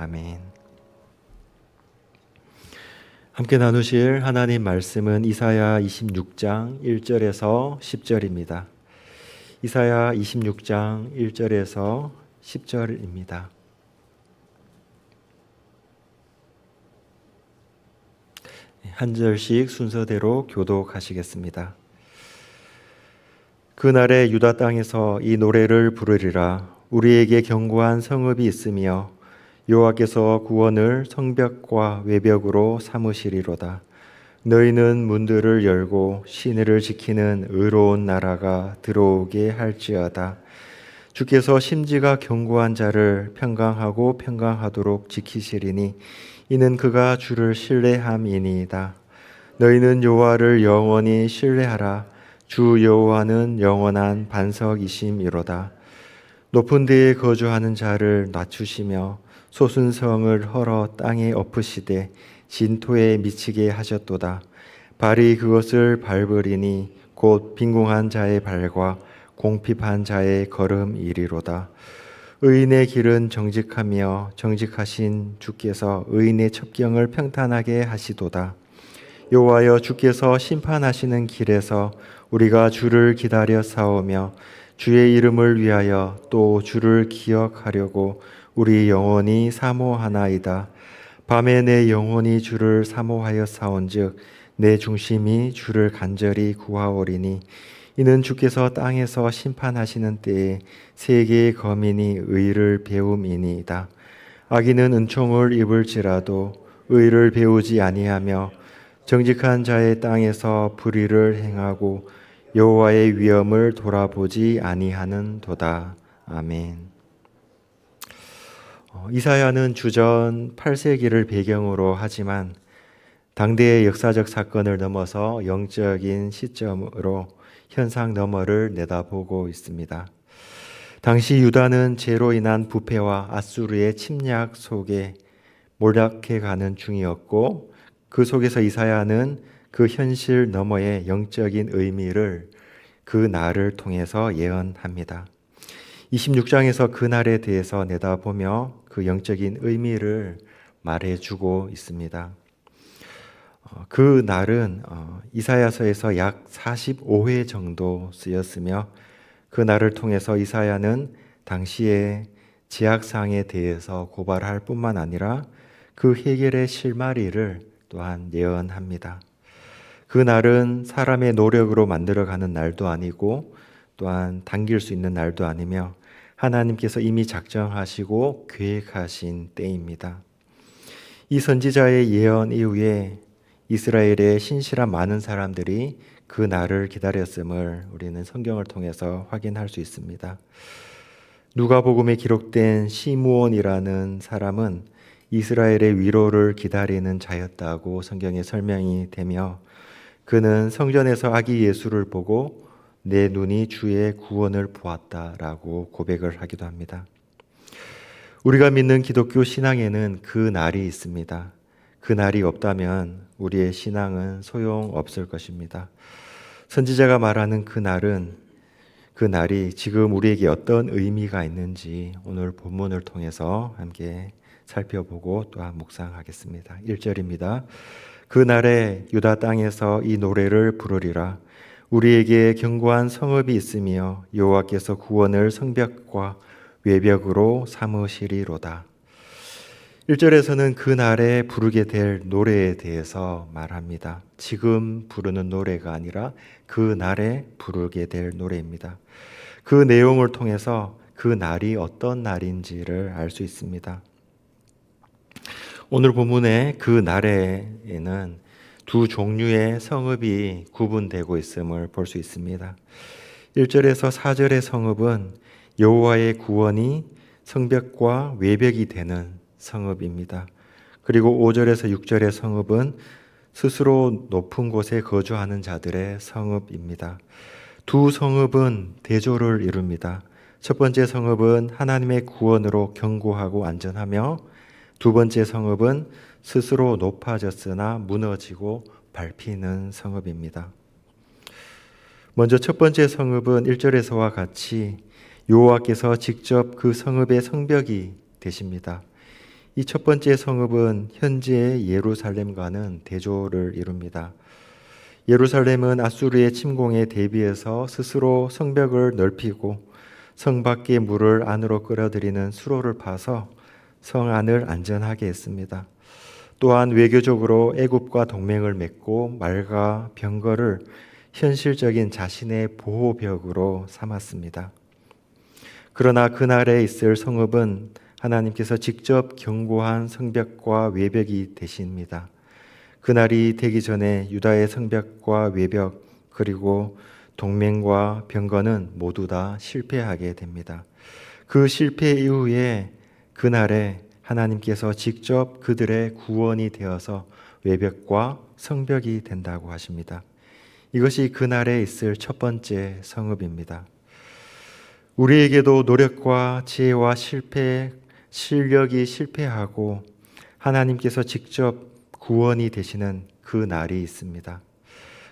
아멘. 함께 나누실 하나님 말씀은 이사야 26장 1절에서 10절입니다. 이사야 26장 1절에서 10절입니다. 한 절씩 순서대로 교독하시겠습니다. 그날에 유다 땅에서 이 노래를 부르리라. 우리에게 견고한 성읍이 있으며 여호와께서 구원을 성벽과 외벽으로 삼으시리로다. 너희는 문들을 열고 시내를 지키는 의로운 나라가 들어오게 할지어다. 주께서 심지가 견고한 자를 평강하고 평강하도록 지키시리니 이는 그가 주를 신뢰함이니이다. 너희는 여호와를 영원히 신뢰하라. 주 여호와는 영원한 반석이심이로다. 높은 데에 거주하는 자를 낮추시며 솟은 성을 헐어 땅에 엎으시되 진토에 미치게 하셨도다. 발이 그것을 밟으리니 곧 빈궁한 자의 발과 공핍한 자의 걸음이리로다. 의인의 길은 정직하며 정직하신 주께서 의인의 첩경을 평탄하게 하시도다. 여호와여, 주께서 심판하시는 길에서 우리가 주를 기다려 싸우며 주의 이름을 위하여 또 주를 기억하려고 우리 영혼이 사모하나이다. 밤에 내 영혼이 주를 사모하여 싸운즉 내 중심이 주를 간절히 구하오리니 이는 주께서 땅에서 심판하시는 때에 세계의 거민이 의를 배움이니이다. 악인은 은총을 입을지라도 의를 배우지 아니하며 정직한 자의 땅에서 불의를 행하고 여호와의 위엄을 돌아보지 아니하는도다. 아멘. 이사야는 주전 8세기를 배경으로 하지만 당대의 역사적 사건을 넘어서 영적인 시점으로 현상 너머를 내다보고 있습니다. 당시 유다는 죄로 인한 부패와 아수르의 침략 속에 몰락해가는 중이었고 그 속에서 이사야는 그 현실 너머의 영적인 의미를 그 날을 통해서 예언합니다. 26장에서 그 날에 대해서 내다보며 그 영적인 의미를 말해주고 있습니다. 그 날은 이사야서에서 약 45회 정도 쓰였으며 그 날을 통해서 이사야는 당시의 제약상에 대해서 고발할 뿐만 아니라 그 해결의 실마리를 또한 예언합니다. 그 날은 사람의 노력으로 만들어가는 날도 아니고 또한 당길 수 있는 날도 아니며 하나님께서 이미 작정하시고 계획하신 때입니다. 이 선지자의 예언 이후에 이스라엘의 신실한 많은 사람들이 그 날을 기다렸음을 우리는 성경을 통해서 확인할 수 있습니다. 누가복음에 기록된 시므온이라는 사람은 이스라엘의 위로를 기다리는 자였다고 성경에 설명이 되며 그는 성전에서 아기 예수를 보고 내 눈이 주의 구원을 보았다라고 고백을 하기도 합니다. 우리가 믿는 기독교 신앙에는 그 날이 있습니다. 그 날이 없다면 우리의 신앙은 소용없을 것입니다. 선지자가 말하는 그 날이 지금 우리에게 어떤 의미가 있는지 오늘 본문을 통해서 함께 살펴보고 또한 묵상하겠습니다. 1절입니다. 그 날에 유다 땅에서 이 노래를 부르리라. 우리에게 견고한 성읍이 있으며 여호와께서 구원을 성벽과 외벽으로 삼으시리로다. 1절에서는 그 날에 부르게 될 노래에 대해서 말합니다. 지금 부르는 노래가 아니라 그 날에 부르게 될 노래입니다. 그 내용을 통해서 그 날이 어떤 날인지를 알 수 있습니다. 오늘 본문의 그 날에는 두 종류의 성읍이 구분되고 있음을 볼 수 있습니다. 1절에서 4절의 성읍은 여호와의 구원이 성벽과 외벽이 되는 성읍입니다. 그리고 5절에서 6절의 성읍은 스스로 높은 곳에 거주하는 자들의 성읍입니다. 두 성읍은 대조를 이룹니다. 첫 번째 성읍은 하나님의 구원으로 견고하고 안전하며 두 번째 성읍은 스스로 높아졌으나 무너지고 밟히는 성읍입니다. 먼저 첫 번째 성읍은 1절에서와 같이 여호와께서 직접 그 성읍의 성벽이 되십니다. 이 첫 번째 성읍은 현재의 예루살렘과는 대조를 이룹니다. 예루살렘은 아수르의 침공에 대비해서 스스로 성벽을 넓히고 성 밖의 물을 안으로 끌어들이는 수로를 파서 성 안을 안전하게 했습니다. 또한 외교적으로 애굽과 동맹을 맺고 말과 병거를 현실적인 자신의 보호벽으로 삼았습니다. 그러나 그날에 있을 성읍은 하나님께서 직접 견고한 성벽과 외벽이 되십니다. 그날이 되기 전에 유다의 성벽과 외벽 그리고 동맹과 병거는 모두 다 실패하게 됩니다. 그 실패 이후에 그날에 하나님께서 직접 그들의 구원이 되어서 외벽과 성벽이 된다고 하십니다. 이것이 그날에 있을 첫 번째 성읍입니다. 우리에게도 노력과 지혜와 실력이 실패하고 하나님께서 직접 구원이 되시는 그 날이 있습니다.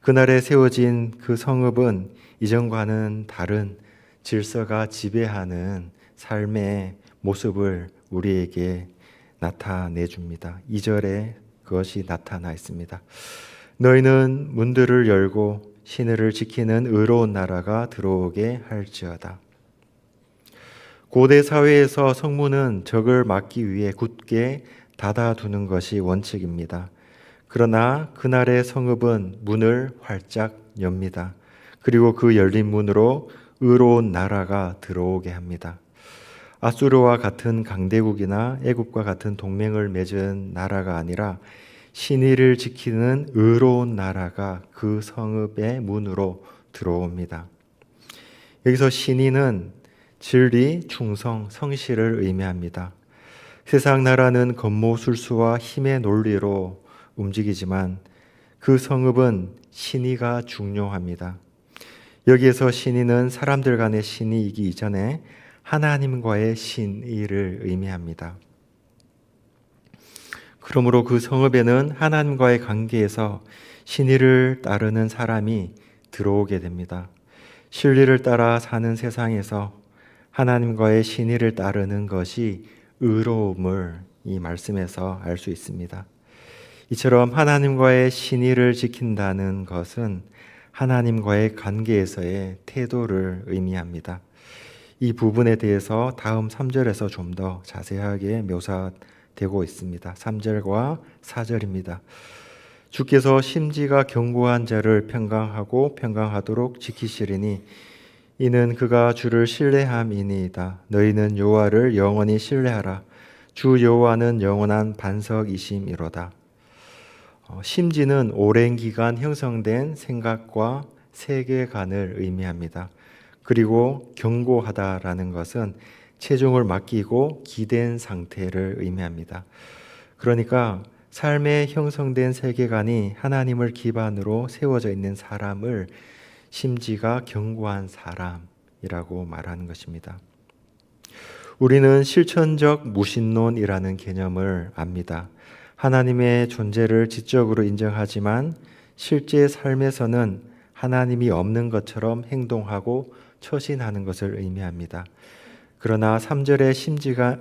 그날에 세워진 그 성읍은 이전과는 다른 질서가 지배하는 삶의 모습을 우리에게 나타내 줍니다. 2절에 그것이 나타나 있습니다. 너희는 문들을 열고 시내를 지키는 의로운 나라가 들어오게 할지어다. 고대 사회에서 성문은 적을 막기 위해 굳게 닫아두는 것이 원칙입니다. 그러나 그날의 성읍은 문을 활짝 엽니다. 그리고 그 열린 문으로 의로운 나라가 들어오게 합니다. 아수르와 같은 강대국이나 애굽과 같은 동맹을 맺은 나라가 아니라 신의를 지키는 의로운 나라가 그 성읍의 문으로 들어옵니다. 여기서 신의는 진리, 충성, 성실을 의미합니다. 세상 나라는 권모술수와 힘의 논리로 움직이지만 그 성읍은 신의가 중요합니다. 여기에서 신의는 사람들 간의 신의이기 이전에 하나님과의 신의를 의미합니다. 그러므로 그 성읍에는 하나님과의 관계에서 신의를 따르는 사람이 들어오게 됩니다. 진리를 따라 사는 세상에서 하나님과의 신의를 따르는 것이 의로움을 이 말씀에서 알 수 있습니다. 이처럼 하나님과의 신의를 지킨다는 것은 하나님과의 관계에서의 태도를 의미합니다. 이 부분에 대해서 다음 3절에서 좀 더 자세하게 묘사되고 있습니다. 3절과 4절입니다. 주께서 심지가 견고한 자를 평강하고 평강하도록 지키시리니 이는 그가 주를 신뢰함이니이다. 너희는 여호와를 영원히 신뢰하라. 주 여호와는 영원한 반석이심이로다. 심지는 오랜 기간 형성된 생각과 세계관을 의미합니다. 그리고 견고하다라는 것은 체중을 맡기고 기댄 상태를 의미합니다. 그러니까 삶에 형성된 세계관이 하나님을 기반으로 세워져 있는 사람을 심지가 견고한 사람이라고 말하는 것입니다. 우리는 실천적 무신론이라는 개념을 압니다. 하나님의 존재를 지적으로 인정하지만 실제 삶에서는 하나님이 없는 것처럼 행동하고 처신하는 것을 의미합니다. 그러나 3절의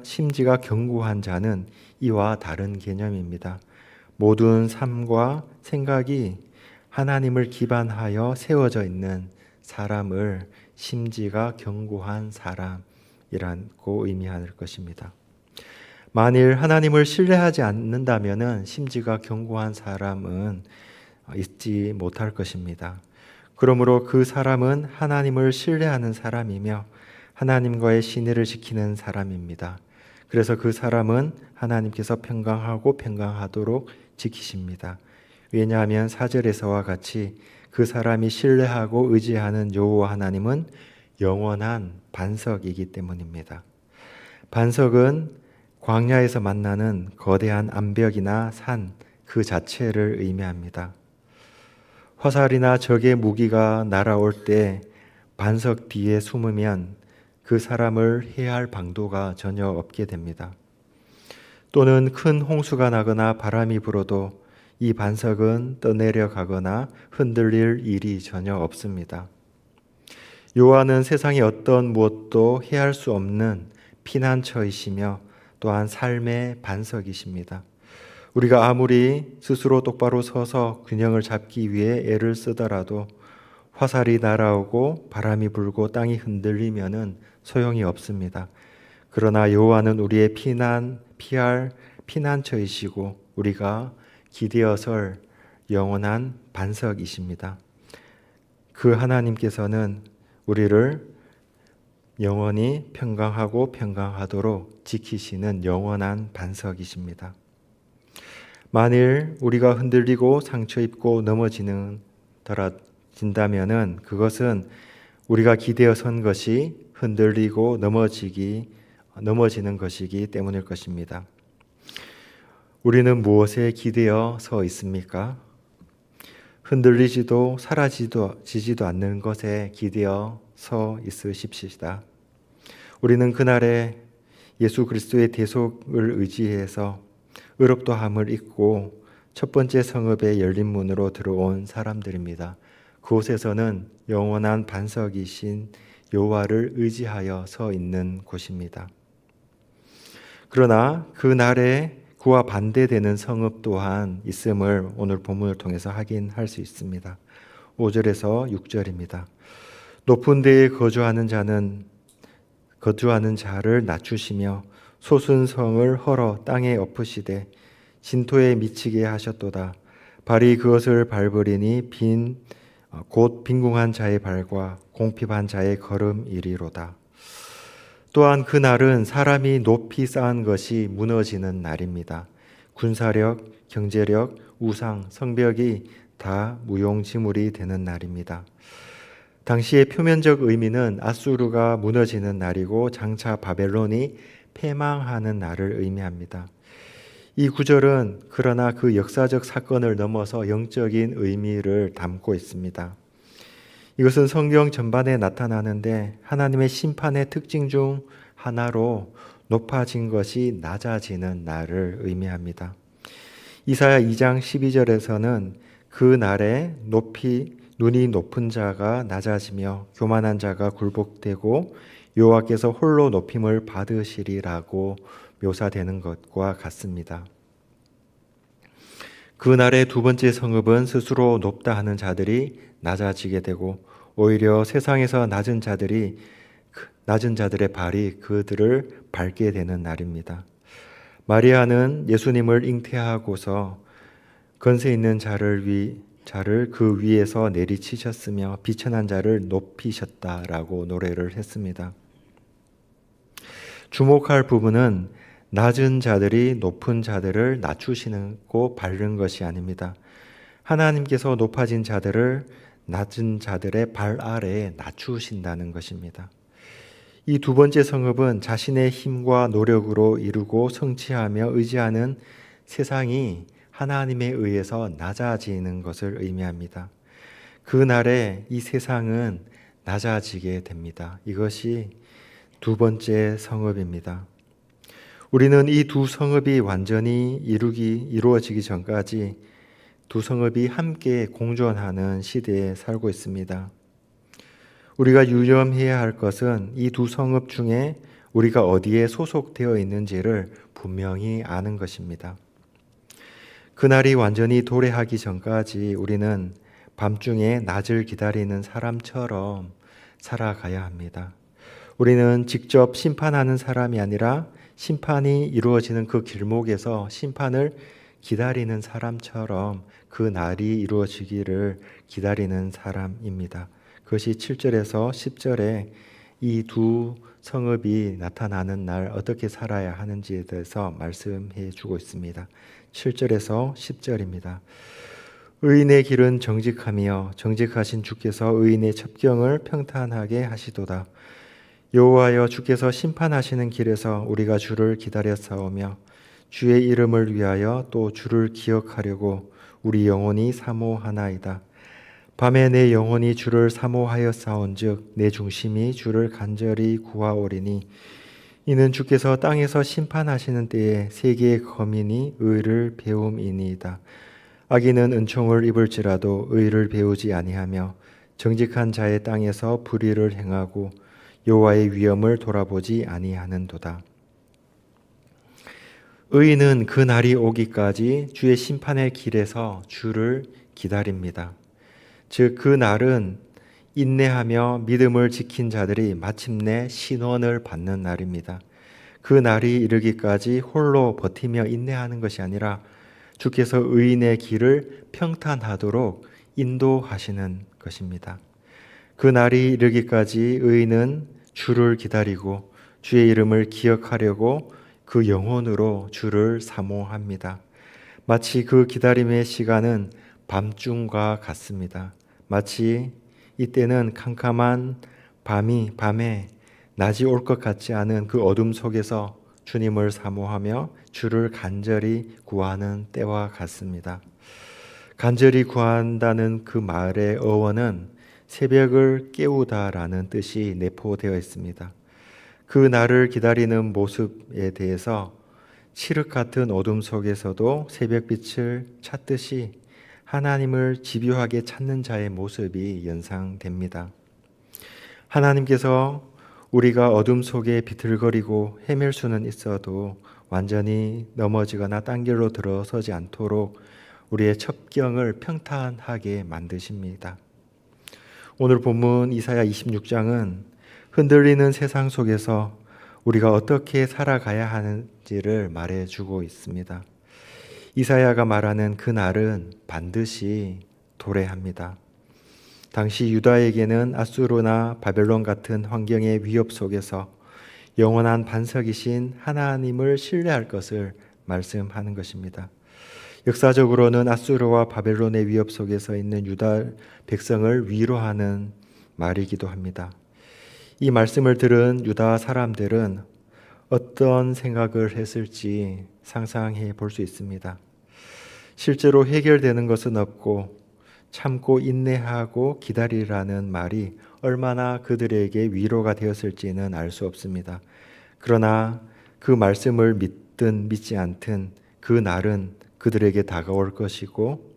심지가 견고한 자는 이와 다른 개념입니다. 모든 삶과 생각이 하나님을 기반하여 세워져 있는 사람을 심지가 견고한 사람이라고 의미할 것입니다. 만일 하나님을 신뢰하지 않는다면 심지가 견고한 사람은 있지 못할 것입니다. 그러므로 그 사람은 하나님을 신뢰하는 사람이며 하나님과의 신의를 지키는 사람입니다. 그래서 그 사람은 하나님께서 평강하고 평강하도록 지키십니다. 왜냐하면 4절에서와 같이 그 사람이 신뢰하고 의지하는 여호와 하나님은 영원한 반석이기 때문입니다. 반석은 광야에서 만나는 거대한 암벽이나 산 그 자체를 의미합니다. 화살이나 적의 무기가 날아올 때 반석 뒤에 숨으면 그 사람을 해할 방도가 전혀 없게 됩니다. 또는 큰 홍수가 나거나 바람이 불어도 이 반석은 떠내려 가거나 흔들릴 일이 전혀 없습니다. 여호와는 세상의 어떤 무엇도 해할 수 없는 피난처이시며 또한 삶의 반석이십니다. 우리가 아무리 스스로 똑바로 서서 균형을 잡기 위해 애를 쓰더라도 화살이 날아오고 바람이 불고 땅이 흔들리면은 소용이 없습니다. 그러나 여호와는 우리의 피할 피난처이시고 우리가 기대어 설 영원한 반석이십니다. 그 하나님께서는 우리를 영원히 평강하고 평강하도록 지키시는 영원한 반석이십니다. 만일 우리가 흔들리고 상처 입고 넘어진다면은 그것은 우리가 기대어 선 것이 흔들리고 넘어지는 것이기 때문일 것입니다. 우리는 무엇에 기대어 서 있습니까? 흔들리지도 사라지지도 않는 것에 기대어 서 있으십시다. 우리는 그날에 예수 그리스도의 대속을 의지해서 의롭도함을 잊고 첫 번째 성읍의 열린 문으로 들어온 사람들입니다. 그곳에서는 영원한 반석이신 여호와를 의지하여 서 있는 곳입니다. 그러나 그 날에 그와 반대되는 성읍 또한 있음을 오늘 본문을 통해서 확인할 수 있습니다. 5절에서 6절입니다. 높은 데에 거주하는 자를 낮추시며 솟은 성을 헐어 땅에 엎으시되 진토에 미치게 하셨도다. 발이 그것을 밟으리니 곧 빈궁한 자의 발과 공핍한 자의 걸음이리로다. 또한 그 날은 사람이 높이 쌓은 것이 무너지는 날입니다. 군사력, 경제력, 우상, 성벽이 다 무용지물이 되는 날입니다. 당시의 표면적 의미는 아수르가 무너지는 날이고 장차 바벨론이 패망하는 날을 의미합니다. 이 구절은 그러나 그 역사적 사건을 넘어서 영적인 의미를 담고 있습니다. 이것은 성경 전반에 나타나는데 하나님의 심판의 특징 중 하나로 높아진 것이 낮아지는 날을 의미합니다. 이사야 2장 12절에서는 그 날에 눈이 높은 자가 낮아지며 교만한 자가 굴복되고 여호와께서 홀로 높임을 받으시리라고 묘사되는 것과 같습니다. 그 날의 두 번째 성읍은 스스로 높다 하는 자들이 낮아지게 되고 오히려 세상에서 낮은 자들의 발이 그들을 밟게 되는 날입니다. 마리아는 예수님을 잉태하고서 건세 있는 자를 그 위에서 내리치셨으며 비천한 자를 높이셨다라고 노래를 했습니다. 주목할 부분은 낮은 자들이 높은 자들을 낮추시고 밟는 것이 아닙니다. 하나님께서 높아진 자들을 낮은 자들의 발 아래에 낮추신다는 것입니다. 이 두 번째 성읍은 자신의 힘과 노력으로 이루고 성취하며 의지하는 세상이 하나님에 의해서 낮아지는 것을 의미합니다. 그 날에 이 세상은 낮아지게 됩니다. 이것이 두 번째 성읍입니다. 우리는 이 두 성읍이 완전히 이루어지기 전까지 두 성읍이 함께 공존하는 시대에 살고 있습니다. 우리가 유념해야 할 것은 이 두 성읍 중에 우리가 어디에 소속되어 있는지를 분명히 아는 것입니다. 그날이 완전히 도래하기 전까지 우리는 밤중에 낮을 기다리는 사람처럼 살아가야 합니다. 우리는 직접 심판하는 사람이 아니라 심판이 이루어지는 그 길목에서 심판을 기다리는 사람처럼 그 날이 이루어지기를 기다리는 사람입니다. 그것이 7절에서 10절에 이 두 성읍이 나타나는 날 어떻게 살아야 하는지에 대해서 말씀해 주고 있습니다. 7절에서 10절입니다. 의인의 길은 정직하며 정직하신 주께서 의인의 첩경을 평탄하게 하시도다. 여호와여 주께서 심판하시는 길에서 우리가 주를 기다렸사오며 주의 이름을 위하여 또 주를 기억하려고 우리 영혼이 사모하나이다. 밤에 내 영혼이 주를 사모하였사온즉 내 중심이 주를 간절히 구하오리니 이는 주께서 땅에서 심판하시는 때에 세계의 거민이 의를 배움이니이다. 악인은 은총을 입을지라도 의를 배우지 아니하며 정직한 자의 땅에서 불의를 행하고 여호와의 위엄을 돌아보지 아니하는도다. 의인은 그 날이 오기까지 주의 심판의 길에서 주를 기다립니다. 즉 그 날은 인내하며 믿음을 지킨 자들이 마침내 신원을 받는 날입니다. 그 날이 이르기까지 홀로 버티며 인내하는 것이 아니라 주께서 의인의 길을 평탄하도록 인도하시는 것입니다. 그 날이 이르기까지 의인은 주를 기다리고 주의 이름을 기억하려고 그 영혼으로 주를 사모합니다. 마치 그 기다림의 시간은 밤중과 같습니다. 마치 이때는 캄캄한 밤에 낮이 올 것 같지 않은 그 어둠 속에서 주님을 사모하며 주를 간절히 구하는 때와 같습니다. 간절히 구한다는 그 말의 어원은 새벽을 깨우다라는 뜻이 내포되어 있습니다. 그 날을 기다리는 모습에 대해서 칠흑 같은 어둠 속에서도 새벽빛을 찾듯이 하나님을 집요하게 찾는 자의 모습이 연상됩니다. 하나님께서 우리가 어둠 속에 비틀거리고 헤맬 수는 있어도 완전히 넘어지거나 딴 길로 들어서지 않도록 우리의 첩경을 평탄하게 만드십니다. 오늘 본문 이사야 26장은 흔들리는 세상 속에서 우리가 어떻게 살아가야 하는지를 말해주고 있습니다. 이사야가 말하는 그 날은 반드시 도래합니다. 당시 유다에게는 아수르나 바벨론 같은 환경의 위협 속에서 영원한 반석이신 하나님을 신뢰할 것을 말씀하는 것입니다. 역사적으로는 아수르와 바벨론의 위협 속에서 있는 유다 백성을 위로하는 말이기도 합니다. 이 말씀을 들은 유다 사람들은 어떤 생각을 했을지 상상해 볼 수 있습니다. 실제로 해결되는 것은 없고 참고 인내하고 기다리라는 말이 얼마나 그들에게 위로가 되었을지는 알 수 없습니다. 그러나 그 말씀을 믿든 믿지 않든 그 날은 그들에게 다가올 것이고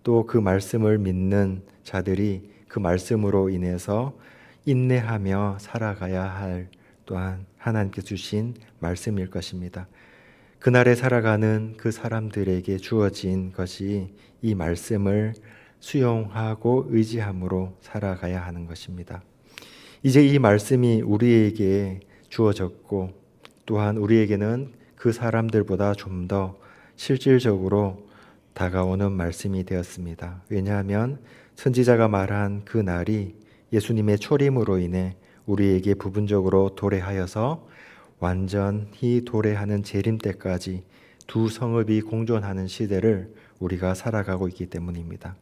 또 그 말씀을 믿는 자들이 그 말씀으로 인해서 인내하며 살아가야 할 또한 하나님께 주신 말씀일 것입니다. 그날에 살아가는 그 사람들에게 주어진 것이 이 말씀을 수용하고 의지함으로 살아가야 하는 것입니다. 이제 이 말씀이 우리에게 주어졌고 또한 우리에게는 그 사람들보다 좀 더 실질적으로 다가오는 말씀이 되었습니다. 왜냐하면 선지자가 말한 그 날이 예수님의 초림으로 인해 우리에게 부분적으로 도래하여서 완전히 도래하는 재림 때까지 두 성읍이 공존하는 시대를 우리가 살아가고 있기 때문입니다.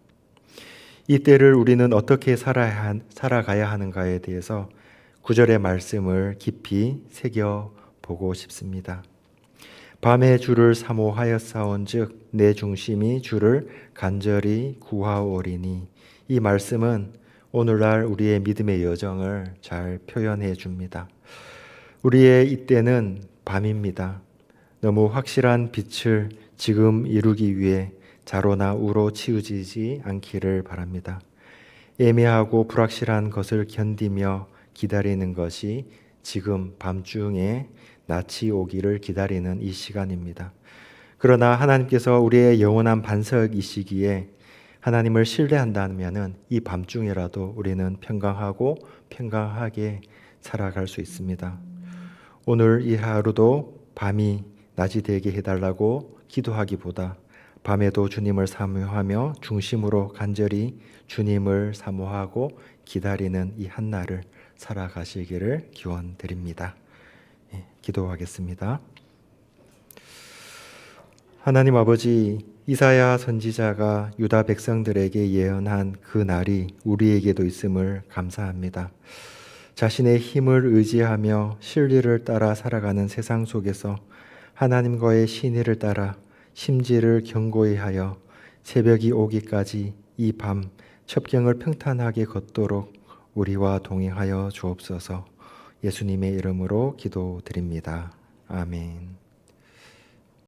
이 때를 우리는 어떻게 살아가야 하는가에 대해서 9절의 말씀을 깊이 새겨보고 싶습니다. 밤에 주를 사모하였사온즉 내 중심이 주를 간절히 구하오리니. 이 말씀은 오늘날 우리의 믿음의 여정을 잘 표현해 줍니다. 우리의 이때는 밤입니다. 너무 확실한 빛을 지금 이루기 위해 자로나 우로 치우치지 않기를 바랍니다. 애매하고 불확실한 것을 견디며 기다리는 것이 지금 밤중에 낯이 오기를 기다리는 이 시간입니다. 그러나 하나님께서 우리의 영원한 반석이시기에 하나님을 신뢰한다면 이 밤중이라도 우리는 평강하게 살아갈 수 있습니다. 오늘 이 하루도 밤이 낮이 되게 해달라고 기도하기보다 밤에도 주님을 사모하며 중심으로 간절히 주님을 사모하고 기다리는 이 한날을 살아가시기를 기원드립니다. 기도하겠습니다. 하나님 아버지, 이사야 선지자가 유다 백성들에게 예언한 그 날이 우리에게도 있음을 감사합니다. 자신의 힘을 의지하며 진리를 따라 살아가는 세상 속에서 하나님과의 신의를 따라 심지를 견고히 하여 새벽이 오기까지 이 밤 첩경을 평탄하게 걷도록 우리와 동행하여 주옵소서. 예수님의 이름으로 기도드립니다. 아멘.